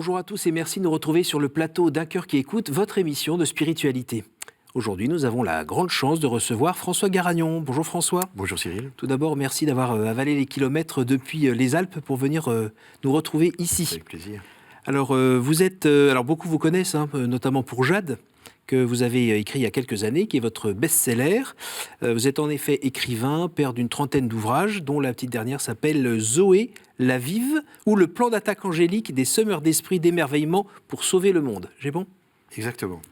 Bonjour à tous et merci de nous retrouver sur le plateau d'Un cœur qui écoute, votre émission de spiritualité. Aujourd'hui, nous avons la grande chance de recevoir François Garagnon. Bonjour François. Bonjour Cyril. Tout d'abord, merci d'avoir avalé les kilomètres depuis les Alpes pour venir nous retrouver ici. Avec plaisir. Alors, beaucoup vous connaissent, notamment pour Jade, que vous avez écrit il y a quelques années, qui est votre best-seller. Vous êtes en effet écrivain, père d'une trentaine d'ouvrages, dont la petite dernière s'appelle Zoé, la vive, ou le plan d'attaque angélique des semeurs d'esprit d'émerveillement pour sauver le monde. J'ai bon ? Exactement.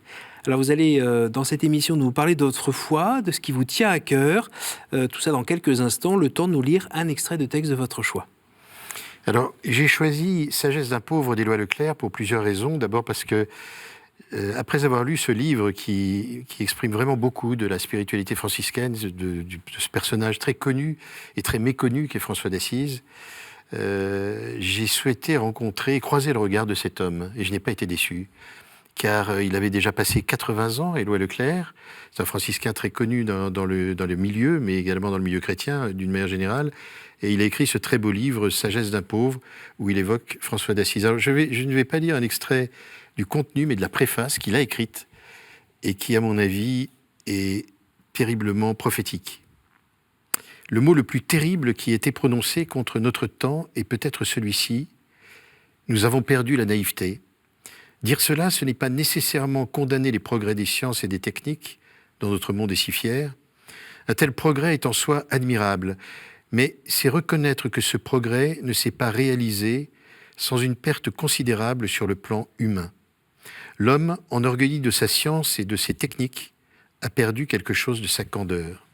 Alors vous allez, dans cette émission, nous parler de votre foi, de ce qui vous tient à cœur. Tout ça dans quelques instants, le temps de nous lire un extrait de texte de votre choix. Alors, j'ai choisi Sagesse d'un pauvre d'Éloi Leclerc pour plusieurs raisons. D'abord parce que, après avoir lu ce livre qui exprime vraiment beaucoup de la spiritualité franciscaine, de ce personnage très connu et très méconnu qu'est François d'Assise, j'ai souhaité croiser le regard de cet homme. Et je n'ai pas été déçu. Car il avait déjà passé 80 ans, Éloi Leclerc. C'est un franciscain très connu dans le milieu, mais également dans le milieu chrétien, d'une manière générale. Et il a écrit ce très beau livre, Sagesse d'un pauvre, où il évoque François d'Assise. Alors, je ne vais pas lire un extrait du contenu, mais de la préface qu'il a écrite, et qui, à mon avis, est terriblement prophétique. Le mot le plus terrible qui a été prononcé contre notre temps est peut-être celui-ci. Nous avons perdu la naïveté. Dire cela, ce n'est pas nécessairement condamner les progrès des sciences et des techniques, dont notre monde est si fier. Un tel progrès est en soi admirable, mais c'est reconnaître que ce progrès ne s'est pas réalisé sans une perte considérable sur le plan humain. L'homme, enorgueilli de sa science et de ses techniques, a perdu quelque chose de sa candeur.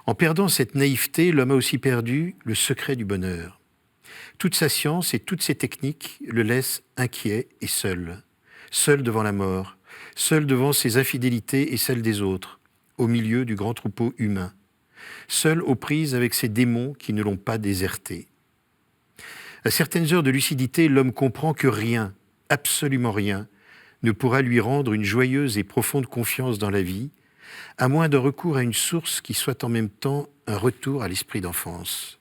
En perdant cette naïveté, l'homme a aussi perdu le secret du bonheur. Toute sa science et toutes ses techniques le laissent inquiet et seul. Seul devant la mort, seul devant ses infidélités et celles des autres, au milieu du grand troupeau humain. Seul aux prises avec ses démons qui ne l'ont pas déserté. À certaines heures de lucidité, l'homme comprend que rien, absolument rien, ne pourra lui rendre une joyeuse et profonde confiance dans la vie, à moins d'un recours à une source qui soit en même temps un retour à l'esprit d'enfance.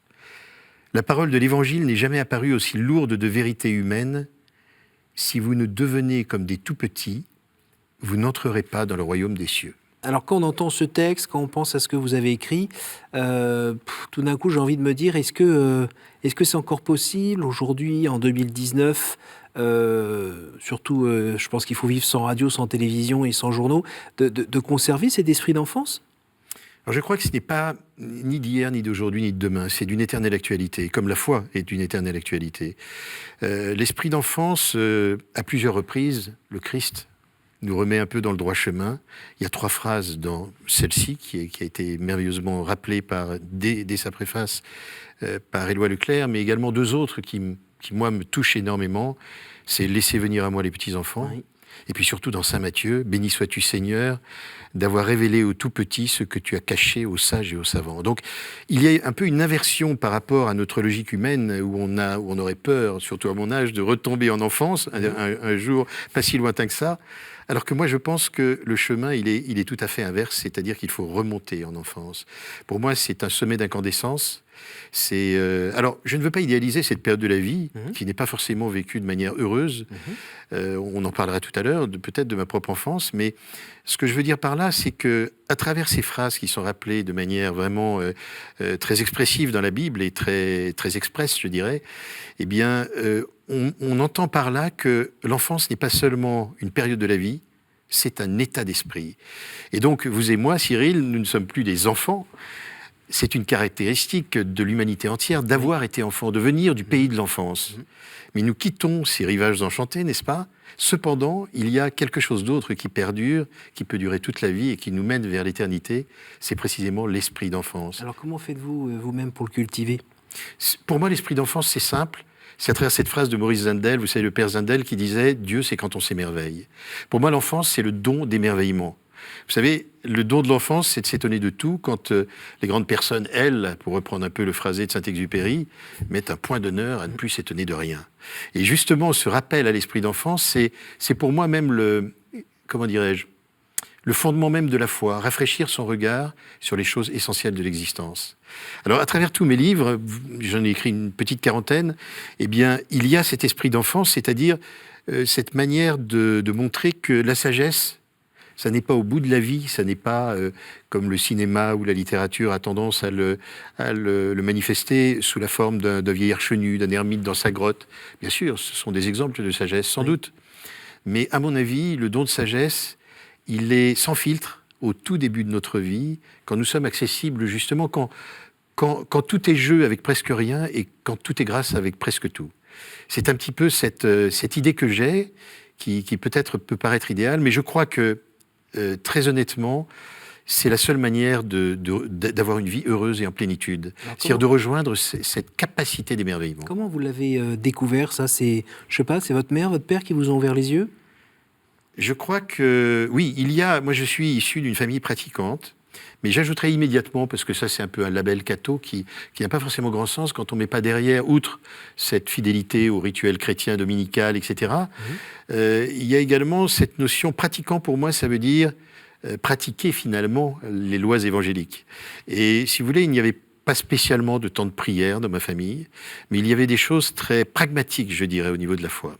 La parole de l'Évangile n'est jamais apparue aussi lourde de vérité humaine. Si vous ne devenez comme des tout-petits, vous n'entrerez pas dans le royaume des cieux. Alors quand on entend ce texte, quand on pense à ce que vous avez écrit, tout d'un coup j'ai envie de me dire, est-ce que c'est encore possible aujourd'hui, en 2019, surtout je pense qu'il faut vivre sans radio, sans télévision et sans journaux, de conserver cet esprit d'enfance ? Alors je crois que ce n'est pas ni d'hier, ni d'aujourd'hui, ni de demain. C'est d'une éternelle actualité, comme la foi est d'une éternelle actualité. L'esprit d'enfance, à plusieurs reprises, le Christ nous remet un peu dans le droit chemin. Il y a 3 phrases dans celle-ci qui a été merveilleusement rappelée dès sa préface par Éloi Leclerc, mais également 2 autres qui, moi, me touchent énormément. C'est « Laissez venir à moi les petits-enfants ». Oui. Et puis surtout dans Saint Matthieu, « Béni sois-tu Seigneur, d'avoir révélé aux tout-petits ce que tu as caché aux sages et aux savants ». Donc il y a un peu une inversion par rapport à notre logique humaine où on aurait peur, surtout à mon âge, de retomber en enfance, un jour pas si lointain que ça. Alors que moi, je pense que le chemin, il est tout à fait inverse, c'est-à-dire qu'il faut remonter en enfance. Pour moi, c'est un sommet d'incandescence. Alors, je ne veux pas idéaliser cette période de la vie, qui n'est pas forcément vécue de manière heureuse. On en parlera tout à l'heure, peut-être de ma propre enfance, mais ce que je veux dire par là, c'est que à travers ces phrases qui sont rappelées de manière vraiment très expressive dans la Bible et très, très expresse, je dirais, eh bien, on entend par là que l'enfance n'est pas seulement une période de la vie, c'est un état d'esprit. Et donc, vous et moi, Cyril, nous ne sommes plus des enfants. C'est une caractéristique de l'humanité entière d'avoir été enfant, de venir du pays de l'enfance. Mais nous quittons ces rivages enchantés, n'est-ce pas ? Cependant, il y a quelque chose d'autre qui perdure, qui peut durer toute la vie et qui nous mène vers l'éternité. C'est précisément l'esprit d'enfance. Alors comment faites-vous vous-même pour le cultiver ? Pour moi, l'esprit d'enfance, c'est simple. C'est à travers cette phrase de Maurice Zindel, vous savez, le père Zindel, qui disait « Dieu, c'est quand on s'émerveille ». Pour moi, l'enfance, c'est le don d'émerveillement. Vous savez, le don de l'enfance, c'est de s'étonner de tout quand les grandes personnes, elles, pour reprendre un peu le phrasé de Saint-Exupéry, mettent un point d'honneur à ne plus s'étonner de rien. Et justement, ce rappel à l'esprit d'enfance, c'est pour moi même comment dirais-je, le fondement même de la foi, rafraîchir son regard sur les choses essentielles de l'existence. Alors, à travers tous mes livres, j'en ai écrit une petite quarantaine, eh bien, il y a cet esprit d'enfance, c'est-à-dire cette manière de montrer que la sagesse, ça n'est pas au bout de la vie, ça n'est pas comme le cinéma ou la littérature a tendance à le manifester sous la forme d'un vieillard chenu, d'un ermite dans sa grotte. Bien sûr, ce sont des exemples de sagesse, sans doute. Mais à mon avis, le don de sagesse, il est sans filtre au tout début de notre vie, quand nous sommes accessibles justement, quand tout est jeu avec presque rien et quand tout est grâce avec presque tout. C'est un petit peu cette idée que j'ai, qui peut-être peut paraître idéale, mais je crois que, très honnêtement, c'est la seule manière d'avoir une vie heureuse et en plénitude. C'est-à-dire de rejoindre cette capacité d'émerveillement. Comment vous l'avez découvert, ça? C'est, je sais pas, c'est votre mère, votre père qui vous ont ouvert les yeux? Je crois que, oui, moi je suis issu d'une famille pratiquante, mais j'ajouterais immédiatement, parce que ça c'est un peu un label catho qui n'a pas forcément grand sens quand on ne met pas derrière, outre cette fidélité au rituel chrétien dominical, etc. Il y a également cette notion pratiquant, pour moi ça veut dire pratiquer finalement les lois évangéliques. Et si vous voulez, il n'y avait pas spécialement de temps de prière dans ma famille, mais il y avait des choses très pragmatiques, je dirais, au niveau de la foi.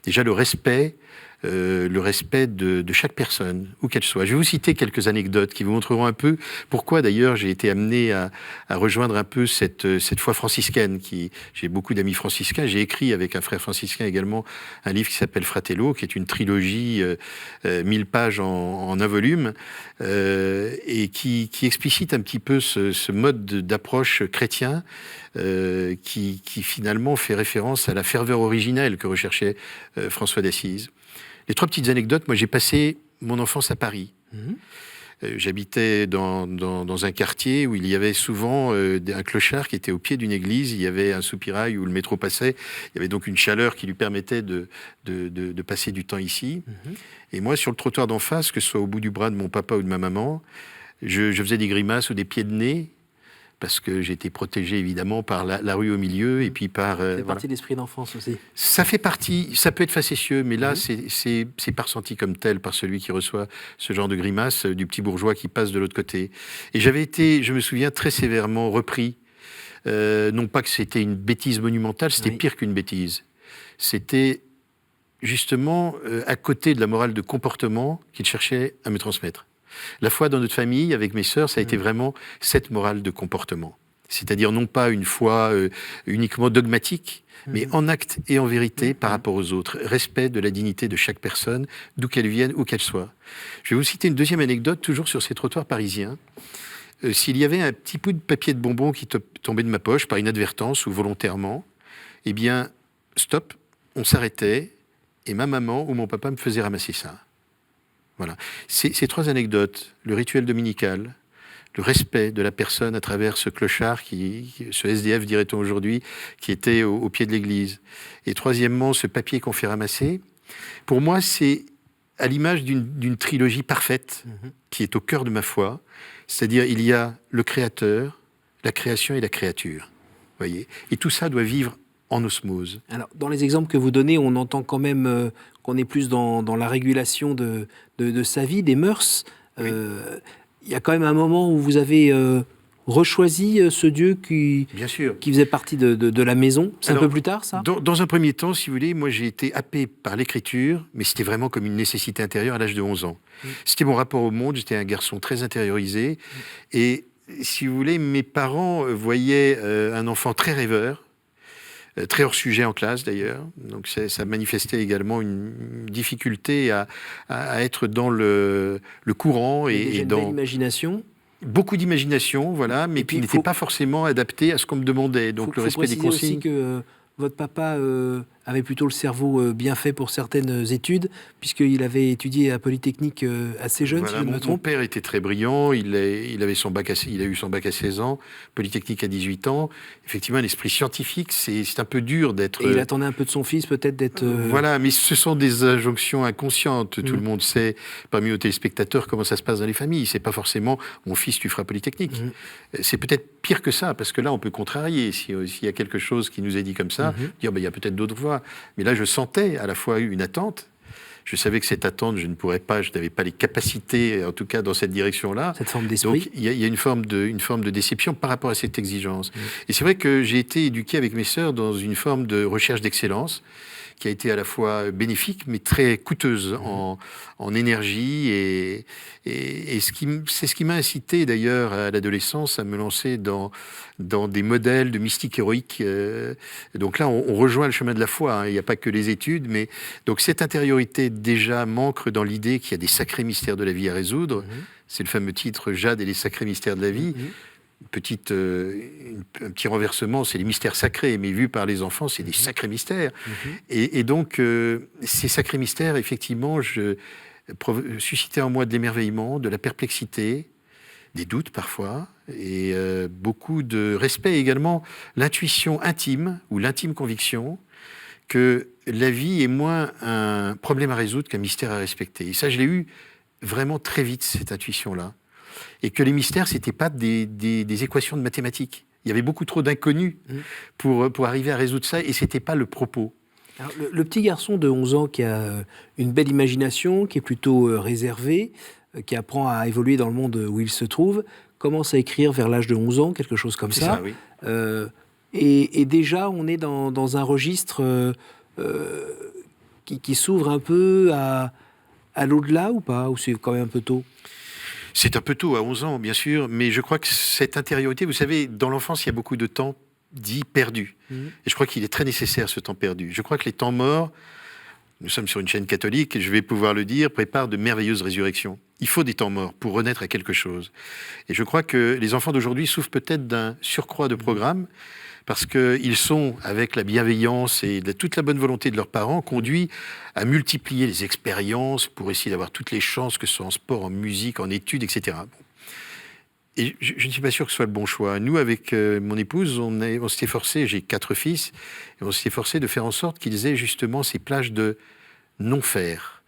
Déjà le respect de chaque personne, où qu'elle soit. Je vais vous citer quelques anecdotes qui vous montreront un peu pourquoi, d'ailleurs, j'ai été amené à rejoindre un peu cette foi franciscaine. J'ai beaucoup d'amis franciscains. J'ai écrit avec un frère franciscain également un livre qui s'appelle Fratello, qui est une trilogie, 1000 pages en un volume, et qui explicite un petit peu ce mode d'approche chrétien, qui finalement fait référence à la ferveur originelle que recherchait François d'Assise. Les 3 petites anecdotes, moi j'ai passé mon enfance à Paris. J'habitais dans un quartier où il y avait souvent un clochard qui était au pied d'une église, il y avait un soupirail où le métro passait, il y avait donc une chaleur qui lui permettait de passer du temps ici. Et moi, sur le trottoir d'en face, que ce soit au bout du bras de mon papa ou de ma maman, je faisais des grimaces ou des pieds de nez, parce que j'étais protégé évidemment par la rue au milieu et puis par... C'est partie de l'esprit d'enfance aussi. Ça fait partie, ça peut être facétieux, mais là c'est pas ressenti comme tel par celui qui reçoit ce genre de grimace du petit bourgeois qui passe de l'autre côté. Et j'avais été, je me souviens, très sévèrement repris. Non pas que c'était une bêtise monumentale, c'était pire qu'une bêtise. C'était justement à côté de la morale de comportement qu'il cherchait à me transmettre. La foi dans notre famille, avec mes sœurs, ça a été vraiment cette morale de comportement. C'est-à-dire non pas une foi uniquement dogmatique, mais en acte et en vérité par rapport aux autres. Respect de la dignité de chaque personne, d'où qu'elle vienne, où qu'elle soit. Je vais vous citer une deuxième anecdote, toujours sur ces trottoirs parisiens. S'il y avait un petit bout de papier de bonbon qui tombait de ma poche, par inadvertance ou volontairement, eh bien, stop, on s'arrêtait, et ma maman ou mon papa me faisait ramasser ça. Voilà. Ces 3 anecdotes, le rituel dominical, le respect de la personne à travers ce clochard, ce SDF dirait-on aujourd'hui, qui était au pied de l'église, et troisièmement, ce papier qu'on fait ramasser, pour moi, c'est à l'image d'une trilogie parfaite qui est au cœur de ma foi, c'est-à-dire il y a le créateur, la création et la créature. Voyez, et tout ça doit vivre en osmose. Alors, dans les exemples que vous donnez, on entend quand même qu'on est plus dans la régulation de sa vie, des mœurs. Oui. Il y a quand même un moment où vous avez rechoisi ce Dieu qui faisait partie de la maison. C'est un peu plus tard, ça? Dans un premier temps, si vous voulez, moi j'ai été happé par l'écriture, mais c'était vraiment comme une nécessité intérieure à l'âge de 11 ans. C'était mon rapport au monde, j'étais un garçon très intériorisé. Et si vous voulez, mes parents voyaient un enfant très rêveur, très hors sujet en classe d'ailleurs, donc ça manifestait également une difficulté à être dans le courant et dans l'imagination. Beaucoup d'imagination, voilà, mais qui n'était pas forcément adapté à ce qu'on me demandait. Donc le respect des consignes. Aussi que votre papa avait plutôt le cerveau bien fait pour certaines études, puisqu'il avait étudié à Polytechnique assez jeune, voilà, si je ne me trompe. Mon père était très brillant, il a eu son bac à 16 ans, Polytechnique à 18 ans. Effectivement, un esprit scientifique, c'est un peu dur d'être... Et il attendait un peu de son fils, peut-être d'être... Voilà, mais ce sont des injonctions inconscientes. Tout le monde sait, parmi nos téléspectateurs, comment ça se passe dans les familles. C'est pas forcément « mon fils, tu feras Polytechnique ». C'est peut-être pire que ça, parce que là, on peut contrarier. S'il y a quelque chose qui nous est dit comme ça, dire il y a peut-être d'autres voies. Mais là, je sentais à la fois une attente, Je savais que cette attente, je ne pourrais pas, je n'avais pas les capacités, en tout cas dans cette direction-là. Cette forme d'esprit. Donc il y a une forme de déception par rapport à cette exigence. Et c'est vrai que j'ai été éduqué avec mes sœurs dans une forme de recherche d'excellence qui a été à la fois bénéfique, mais très coûteuse en énergie. Et c'est ce qui m'a incité d'ailleurs à l'adolescence à me lancer dans des modèles de mystique héroïque. Donc là, on rejoint le chemin de la foi. Hein. Il n'y a pas que les études. Mais donc cette intériorité déjà m'ancre dans l'idée qu'il y a des sacrés mystères de la vie à résoudre. C'est le fameux titre « Jade et les sacrés mystères de la vie ». Un petit renversement, c'est les mystères sacrés, mais vus par les enfants, c'est des sacrés mystères. Et donc, ces sacrés mystères, effectivement, suscitaient en moi de l'émerveillement, de la perplexité, des doutes parfois, et beaucoup de respect également, l'intuition intime, ou l'intime conviction, que la vie est moins un problème à résoudre qu'un mystère à respecter. Et ça, je l'ai eu vraiment très vite, cette intuition-là. Et que les mystères, ce n'étaient pas des équations de mathématiques. Il y avait beaucoup trop d'inconnus pour arriver à résoudre ça, et ce n'était pas le propos. Alors, le petit garçon de 11 ans qui a une belle imagination, qui est plutôt réservé, qui apprend à évoluer dans le monde où il se trouve, commence à écrire vers l'âge de 11 ans, quelque chose comme ça. C'est ça, oui. Et déjà, on est dans un registre qui s'ouvre un peu à l'au-delà ou pas? Ou c'est quand même un peu tôt? C'est un peu tôt, à 11 ans, bien sûr, mais je crois que cette intériorité, vous savez, dans l'enfance, il y a beaucoup de temps dit perdu. Et je crois qu'il est très nécessaire, ce temps perdu. Je crois que les temps morts, nous sommes sur une chaîne catholique, et je vais pouvoir le dire, préparent de merveilleuses résurrections. Il faut des temps morts pour renaître à quelque chose. Et je crois que les enfants d'aujourd'hui souffrent peut-être d'un surcroît de programme, parce qu'ils sont, avec la bienveillance et toute la bonne volonté de leurs parents, conduits à multiplier les expériences pour essayer d'avoir toutes les chances, que ce soit en sport, en musique, en études, etc. Et je ne suis pas sûr que ce soit le bon choix. Nous, avec mon épouse, on s'est forcé, j'ai 4 fils, et on s'est forcé de faire en sorte qu'ils aient justement ces plages de non-faire,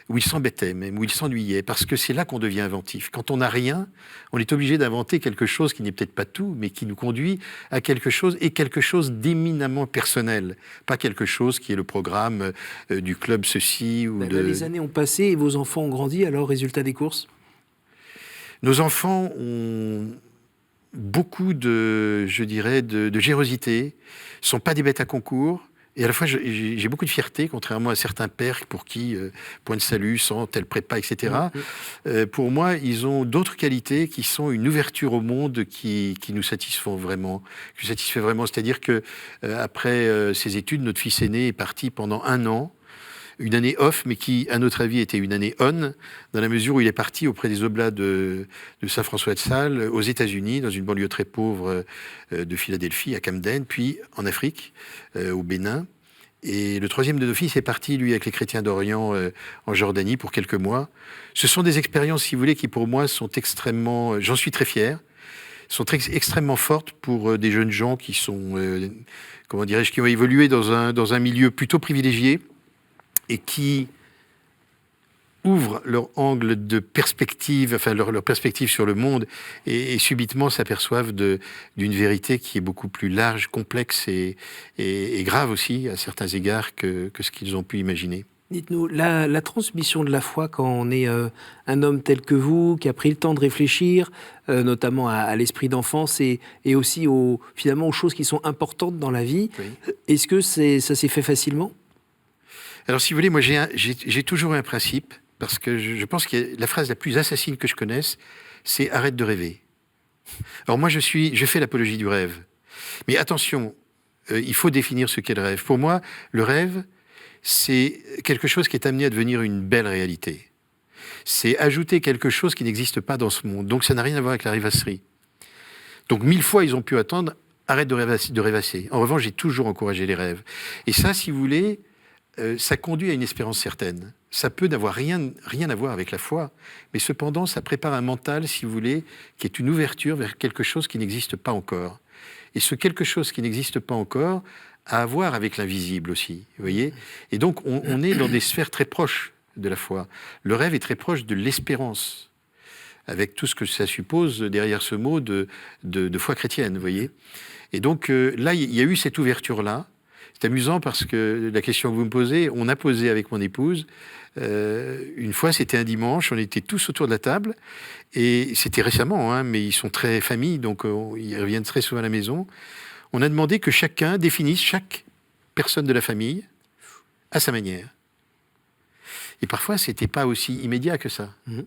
où ils s'embêtaient même, où ils s'ennuyaient, parce que c'est là qu'on devient inventif. Quand on n'a rien, on est obligé d'inventer quelque chose qui n'est peut-être pas tout, mais qui nous conduit à quelque chose, et quelque chose d'éminemment personnel, pas quelque chose qui est le programme du club ceci ou Là, les années ont passé et vos enfants ont grandi, alors résultat des courses? Nos enfants ont beaucoup de générosité, sont pas des bêtes à concours. Et à la fois, j'ai beaucoup de fierté, contrairement à certains pères pour qui, point de salut, sans telle prépa, etc. Pour moi, ils ont d'autres qualités qui sont une ouverture au monde qui nous satisfont vraiment, qui nous satisfait vraiment. C'est-à-dire que après ses études, notre fils aîné est parti pendant 1 an, une année off, mais qui, à notre avis, était une année on, dans la mesure où il est parti auprès des Oblats de Saint-François-de-Sales, aux États-Unis, dans une banlieue très pauvre de Philadelphie, à Camden, puis en Afrique, au Bénin. Et le 3e de nos fils est parti, lui, avec les chrétiens d'Orient, en Jordanie, pour quelques mois. Ce sont des expériences, si vous voulez, qui pour moi sont extrêmement... j'en suis très fier, sont extrêmement fortes pour des jeunes gens qui sont, comment dirais-je, qui ont évolué dans un milieu plutôt privilégié, et qui ouvrent leur angle de perspective, enfin leur perspective sur le monde, et subitement s'aperçoivent d'une vérité qui est beaucoup plus large, complexe et grave aussi, à certains égards, que ce qu'ils ont pu imaginer. Dites-nous, la transmission de la foi quand on est un homme tel que vous, qui a pris le temps de réfléchir, notamment à l'esprit d'enfance et aussi finalement aux choses qui sont importantes dans la vie, est-ce que ça s'est fait facilement ? Alors, si vous voulez, moi, j'ai toujours eu un principe, parce que je pense que la phrase la plus assassine que je connaisse, c'est « arrête de rêver ». Alors moi, je fais l'apologie du rêve. Mais attention, il faut définir ce qu'est le rêve. Pour moi, le rêve, c'est quelque chose qui est amené à devenir une belle réalité. C'est ajouter quelque chose qui n'existe pas dans ce monde. Donc ça n'a rien à voir avec la rêvasserie. Donc 1000 fois, ils ont pu attendre « arrête de rêvasser ». En revanche, j'ai toujours encouragé les rêves. Et ça, si vous voulez... ça conduit à une espérance certaine. Ça peut n'avoir rien à voir avec la foi, mais cependant, ça prépare un mental, si vous voulez, qui est une ouverture vers quelque chose qui n'existe pas encore. Et ce quelque chose qui n'existe pas encore a à voir avec l'invisible aussi, vous voyez ? Et donc, on est dans des sphères très proches de la foi. Le rêve est très proche de l'espérance, avec tout ce que ça suppose derrière ce mot de foi chrétienne, vous voyez ? Et donc, là, il y a eu cette ouverture-là, C'est amusant parce que la question que vous me posez, on a posé avec mon épouse. Une fois, c'était un dimanche, on était tous autour de la table, et c'était récemment, hein, mais ils sont très famille, donc ils reviennent très souvent à la maison. On a demandé que chacun définisse chaque personne de la famille à sa manière. Et parfois, c'était pas aussi immédiat que ça. Mmh.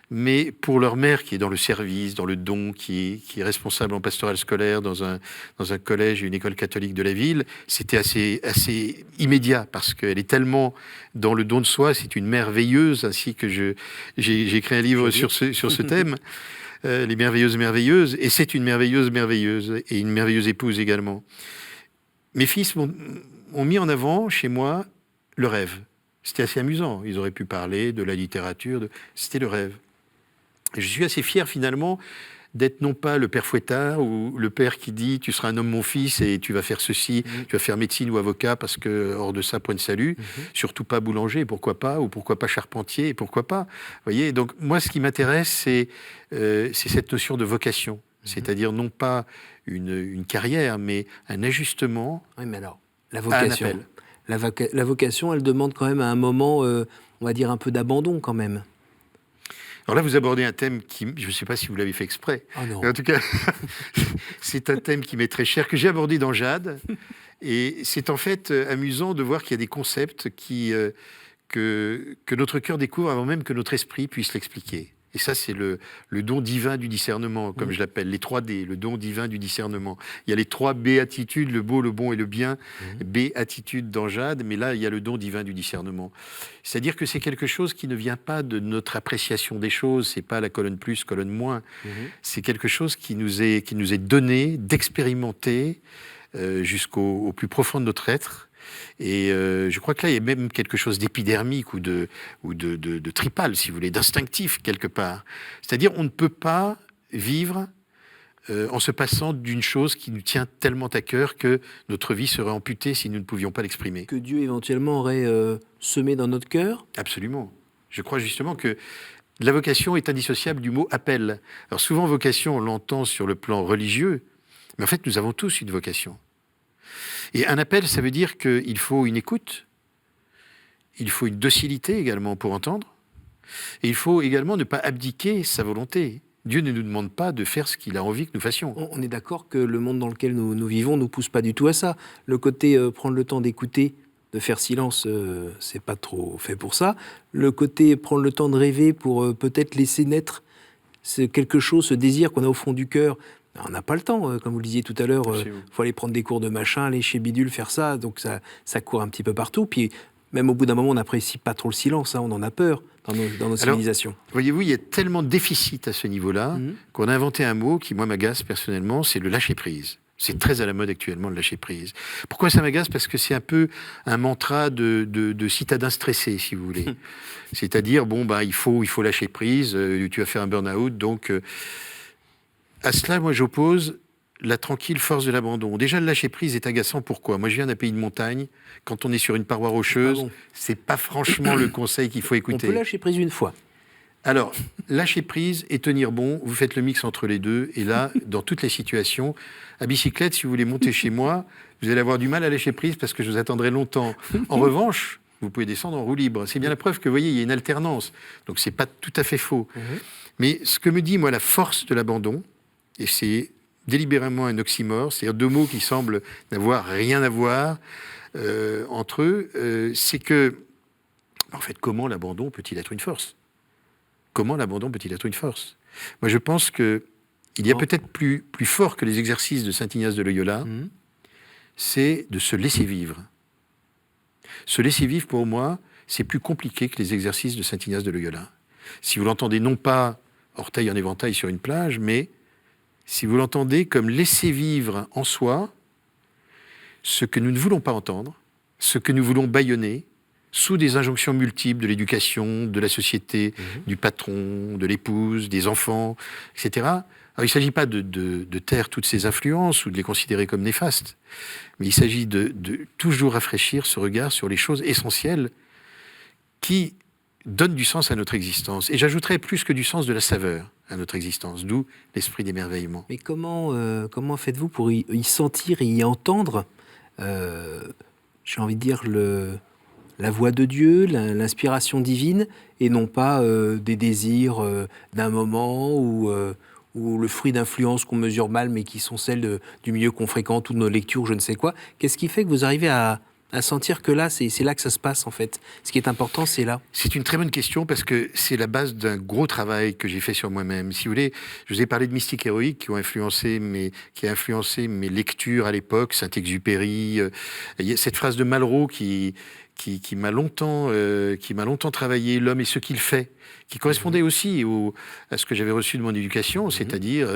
Mais pour leur mère, qui est dans le service, dans le don, qui est responsable en pastoral scolaire dans un collège et une école catholique de la ville, c'était assez immédiat, parce qu'elle est tellement dans le don de soi, c'est une merveilleuse, ainsi que j'ai écrit un livre sur ce thème, Les merveilleuses merveilleuses, et c'est une merveilleuse merveilleuse, et une merveilleuse épouse également. Mes fils ont mis en avant, chez moi, le rêve. C'était assez amusant, ils auraient pu parler de la littérature, c'était le rêve. Et je suis assez fier finalement d'être non pas le père fouettard ou le père qui dit « tu seras un homme mon fils et tu vas faire ceci, tu vas faire médecine ou avocat parce que hors de ça, point de salut, surtout pas boulanger, pourquoi pas, ou pourquoi pas charpentier, pourquoi pas ». Vous voyez, donc moi ce qui m'intéresse c'est cette notion de vocation, c'est-à-dire non pas une carrière mais un ajustement. Oui, mais alors, la vocation, la vocation elle demande quand même à un moment, on va dire un peu d'abandon quand même. Alors là, vous abordez un thème qui, je ne sais pas si vous l'avez fait exprès, non. mais en tout cas, c'est un thème qui m'est très cher, que j'ai abordé dans Jade. Et c'est en fait amusant de voir qu'il y a des concepts que notre cœur découvre avant même que notre esprit puisse l'expliquer. Et ça, c'est le don divin du discernement, comme je l'appelle, les 3D, le don divin du discernement. Il y a les 3 béatitudes, le beau, le bon et le bien, béatitude dans Jade, mais là, il y a le don divin du discernement. C'est-à-dire que c'est quelque chose qui ne vient pas de notre appréciation des choses, c'est pas la colonne plus, colonne moins, c'est quelque chose qui nous est donné d'expérimenter jusqu'au plus profond de notre être. Et je crois que là, il y a même quelque chose d'épidermique ou de tripal, si vous voulez, d'instinctif quelque part. C'est-à-dire, on ne peut pas vivre en se passant d'une chose qui nous tient tellement à cœur que notre vie serait amputée si nous ne pouvions pas l'exprimer. Que Dieu éventuellement aurait semé dans notre cœur ? Absolument. Je crois justement que la vocation est indissociable du mot appel. Alors souvent, vocation, on l'entend sur le plan religieux, mais en fait, nous avons tous une vocation. Et un appel, ça veut dire qu'il faut une écoute, il faut une docilité également pour entendre, et il faut également ne pas abdiquer sa volonté. Dieu ne nous demande pas de faire ce qu'il a envie que nous fassions. On est d'accord que le monde dans lequel nous vivons ne nous pousse pas du tout à ça. Le côté prendre le temps d'écouter, de faire silence, c'est pas trop fait pour ça. Le côté prendre le temps de rêver pour peut-être laisser naître quelque chose, ce désir qu'on a au fond du cœur. On n'a pas le temps, comme vous le disiez tout à l'heure, faut aller prendre des cours de machin, aller chez Bidule, faire ça, donc ça court un petit peu partout. Puis même au bout d'un moment, on n'apprécie pas trop le silence, hein, on en a peur dans nos civilisations. Voyez-vous, il y a tellement de déficit à ce niveau-là qu'on a inventé un mot qui, moi, m'agace personnellement, c'est le lâcher-prise. C'est très à la mode actuellement, le lâcher-prise. Pourquoi ça m'agace ? Parce que c'est un peu un mantra de citadin stressé, si vous voulez. C'est-à-dire, il faut lâcher prise, tu vas faire un burn-out, donc... À cela, moi, j'oppose la tranquille force de l'abandon. Déjà, le lâcher-prise est agaçant. Pourquoi ? Moi, je viens d'un pays de montagne. Quand on est sur une paroi rocheuse, c'est pas franchement le conseil qu'il faut écouter. On peut lâcher prise une fois. Alors, lâcher prise et tenir bon, vous faites le mix entre les deux. Et là, dans toutes les situations, à bicyclette, si vous voulez monter chez moi, vous allez avoir du mal à lâcher prise parce que je vous attendrai longtemps. En revanche, vous pouvez descendre en roue libre. C'est bien la preuve que, vous voyez, il y a une alternance. Donc, c'est pas tout à fait faux. Mais ce que me dit, moi, la force de l'abandon, et c'est délibérément un oxymore, c'est-à-dire 2 mots qui semblent n'avoir rien à voir entre eux, c'est que, en fait, comment l'abandon peut-il être une force ? Comment l'abandon peut-il être une force ? Moi, je pense qu'il y a peut-être plus fort que les exercices de saint Ignace de Loyola, c'est de se laisser vivre. Se laisser vivre, pour moi, c'est plus compliqué que les exercices de saint Ignace de Loyola. Si vous l'entendez non pas orteil en éventail sur une plage, mais si vous l'entendez comme laisser vivre en soi ce que nous ne voulons pas entendre, ce que nous voulons bâillonner, sous des injonctions multiples de l'éducation, de la société, du patron, de l'épouse, des enfants, etc. Alors, il ne s'agit pas de taire toutes ces influences ou de les considérer comme néfastes, mais il s'agit de toujours rafraîchir ce regard sur les choses essentielles qui donnent du sens à notre existence. Et j'ajouterais plus que du sens, de la saveur à notre existence, d'où l'esprit d'émerveillement. Mais comment faites-vous pour y sentir et y entendre j'ai envie de dire, la voix de Dieu, l'inspiration divine, et non pas des désirs d'un moment ou le fruit d'influences qu'on mesure mal, mais qui sont celles du milieu qu'on fréquente ou de nos lectures, je ne sais quoi. Qu'est-ce qui fait que vous arrivez à sentir que là, c'est là que ça se passe, en fait? Ce qui est important, c'est là. C'est une très bonne question parce que c'est la base d'un gros travail que j'ai fait sur moi-même. Si vous voulez, je vous ai parlé de mystiques héroïques qui a influencé mes lectures à l'époque, Saint-Exupéry. Il y a cette phrase de Malraux qui m'a longtemps travaillé, l'homme et ce qu'il fait, qui correspondait aussi à ce que j'avais reçu de mon éducation, c'est-à-dire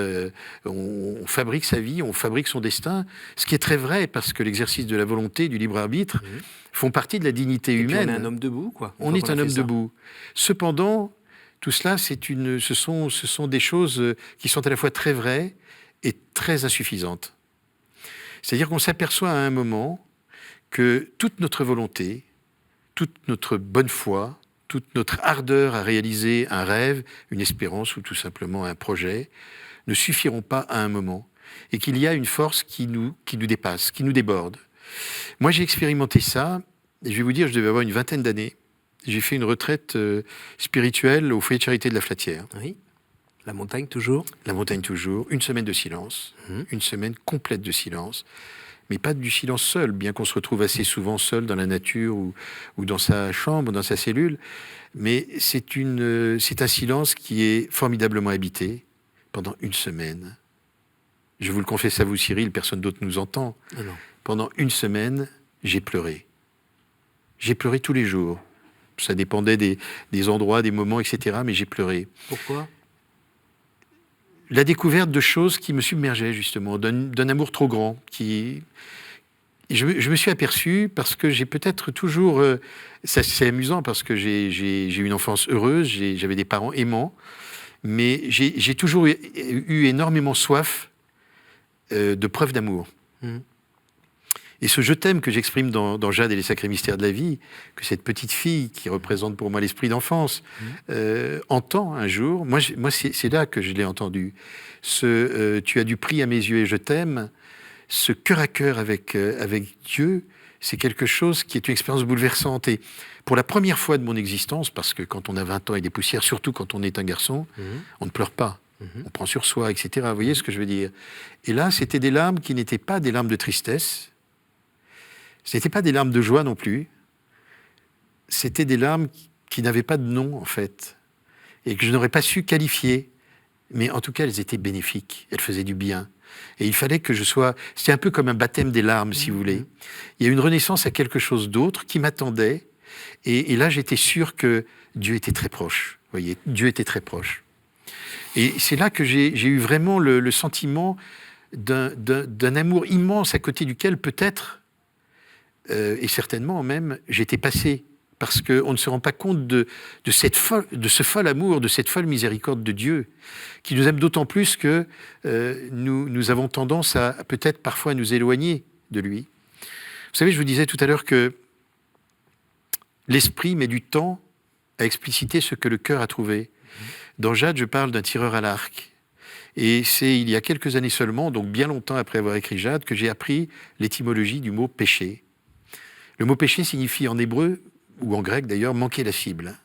on fabrique sa vie, on fabrique son destin, ce qui est très vrai parce que l'exercice de la volonté, du libre arbitre, font partie de la dignité humaine. On est un homme debout, quoi. On est un homme debout. Cependant, tout cela, ce sont des choses qui sont à la fois très vraies et très insuffisantes. C'est-à-dire qu'on s'aperçoit à un moment que toute notre volonté, toute notre bonne foi, toute notre ardeur à réaliser un rêve, une espérance ou tout simplement un projet, ne suffiront pas à un moment. Et qu'il y a une force qui nous dépasse, qui nous déborde. Moi, j'ai expérimenté ça, et je vais vous dire, je devais avoir une 20aine d'années. J'ai fait une retraite spirituelle au foyer de charité de la Flatière. Oui. La montagne toujours. La montagne toujours. Une semaine de silence. Une semaine complète de silence. Mais pas du silence seul, bien qu'on se retrouve assez souvent seul dans la nature ou dans sa chambre, dans sa cellule. Mais c'est un silence qui est formidablement habité pendant une semaine. Je vous le confesse à vous, Cyril, personne d'autre nous entend. Ah non. Pendant une semaine, j'ai pleuré. J'ai pleuré tous les jours. Ça dépendait des endroits, des moments, etc. Mais j'ai pleuré. Pourquoi ? La découverte de choses qui me submergeaient, justement, d'un amour trop grand. Je me suis aperçu, parce que j'ai peut-être toujours... c'est amusant, parce que j'ai eu une enfance heureuse, j'avais des parents aimants, mais j'ai toujours eu énormément soif de preuves d'amour. Et ce « je t'aime » que j'exprime dans Jade et les sacrés mystères de la vie, que cette petite fille qui représente pour moi l'esprit d'enfance entend un jour, moi c'est là que je l'ai entendu. Tu as du prix à mes yeux et je t'aime, ce cœur à cœur avec Dieu, c'est quelque chose qui est une expérience bouleversante. Et pour la première fois de mon existence, parce que quand on a 20 ans et des poussières, surtout quand on est un garçon, on ne pleure pas. On prend sur soi, etc. Vous voyez ce que je veux dire? Et là, c'était des larmes qui n'étaient pas des larmes de tristesse, ce n'étaient pas des larmes de joie non plus. C'était des larmes qui n'avaient pas de nom, en fait, et que je n'aurais pas su qualifier. Mais en tout cas, elles étaient bénéfiques. Elles faisaient du bien. Et il fallait que je sois... C'était un peu comme un baptême des larmes, si vous voulez. Il y a une renaissance à quelque chose d'autre qui m'attendait. Et là, j'étais sûr que Dieu était très proche. Vous voyez, Dieu était très proche. Et c'est là que j'ai eu vraiment le sentiment d'un amour immense à côté duquel peut-être... et certainement même, j'étais passé, parce qu'on ne se rend pas compte de ce fol amour, de cette folle miséricorde de Dieu, qui nous aime d'autant plus que nous avons tendance à peut-être parfois nous éloigner de lui. Vous savez, je vous disais tout à l'heure que l'esprit met du temps à expliciter ce que le cœur a trouvé. Dans Jade, je parle d'un tireur à l'arc. Et c'est il y a quelques années seulement, donc bien longtemps après avoir écrit Jade, que j'ai appris l'étymologie du mot péché. Le mot péché signifie en hébreu, ou en grec d'ailleurs, manquer la cible.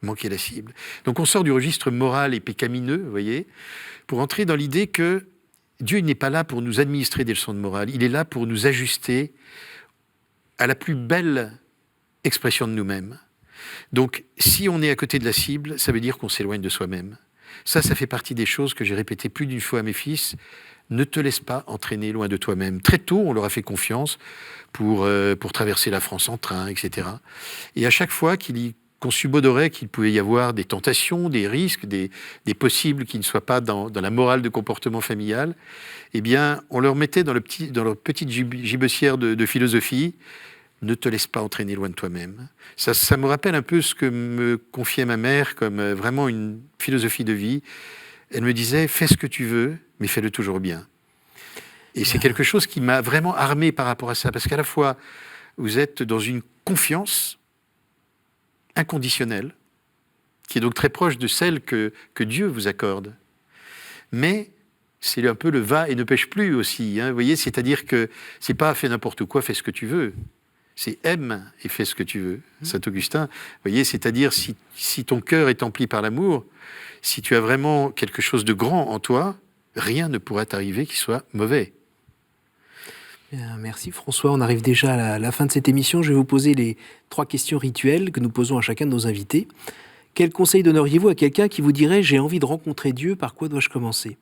Manquer la cible. Donc on sort du registre moral et pécamineux, vous voyez, pour entrer dans l'idée que Dieu n'est pas là pour nous administrer des leçons de morale, il est là pour nous ajuster à la plus belle expression de nous-mêmes. Donc si on est à côté de la cible, ça veut dire qu'on s'éloigne de soi-même. Ça fait partie des choses que j'ai répétées plus d'une fois à mes fils. Ne te laisse pas entraîner loin de toi-même. Très tôt, on leur a fait confiance pour traverser la France en train, etc. Et à chaque fois qu'on subodorait qu'il pouvait y avoir des tentations, des risques, des possibles qui ne soient pas dans la morale de comportement familial, eh bien, on leur mettait dans leur petite gibecière de philosophie, ne te laisse pas entraîner loin de toi-même. Ça me rappelle un peu ce que me confiait ma mère comme vraiment une philosophie de vie. Elle me disait, fais ce que tu veux, mais fais-le toujours bien. Et c'est quelque chose qui m'a vraiment armé par rapport à ça, parce qu'à la fois, vous êtes dans une confiance inconditionnelle, qui est donc très proche de celle que Dieu vous accorde, mais c'est un peu le va et ne pêche plus aussi. Hein, vous voyez, c'est-à-dire que c'est pas fais n'importe quoi, fais ce que tu veux. C'est aime et fais ce que tu veux. Saint Augustin, vous voyez, c'est-à-dire si ton cœur est empli par l'amour, si tu as vraiment quelque chose de grand en toi, rien ne pourra t'arriver qui soit mauvais. Bien, merci François, on arrive déjà à la fin de cette émission. Je vais vous poser les 3 questions rituelles que nous posons à chacun de nos invités. Quel conseil donneriez-vous à quelqu'un qui vous dirait « j'ai envie de rencontrer Dieu, par quoi dois-je commencer ?»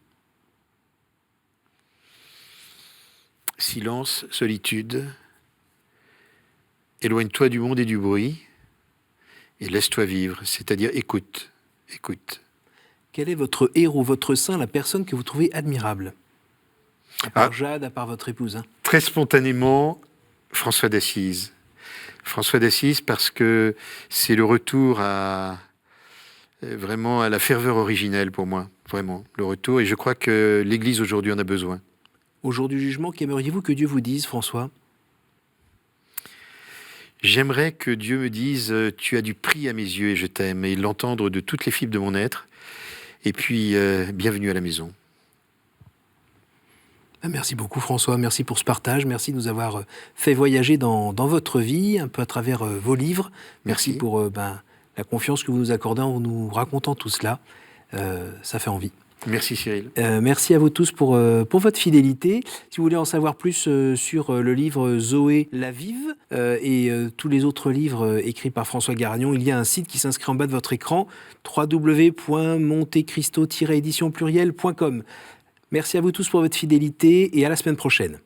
Silence, solitude. Éloigne-toi du monde et du bruit et laisse-toi vivre, c'est-à-dire écoute. Quel est votre héros, votre saint, la personne que vous trouvez admirable? À part Jade, à part votre épouse. Hein. Très spontanément, François d'Assise. François d'Assise parce que c'est le retour vraiment à la ferveur originelle pour moi, vraiment, le retour. Et je crois que l'Église aujourd'hui en a besoin. Au jour du jugement, qu'aimeriez-vous que Dieu vous dise, François? J'aimerais que Dieu me dise « Tu as du prix à mes yeux et je t'aime » et l'entendre de toutes les fibres de mon être. Et puis, bienvenue à la maison. Merci beaucoup François, merci pour ce partage, merci de nous avoir fait voyager dans votre vie, un peu à travers vos livres. Merci pour la confiance que vous nous accordez en nous racontant tout cela. Ça fait envie. Merci Cyril. Merci à vous tous pour votre fidélité. Si vous voulez en savoir plus sur le livre Zoé la Vive et tous les autres livres écrits par François Garagnon, il y a un site qui s'inscrit en bas de votre écran, www.montecristo-édition-pluriel.com. Merci à vous tous pour votre fidélité et à la semaine prochaine.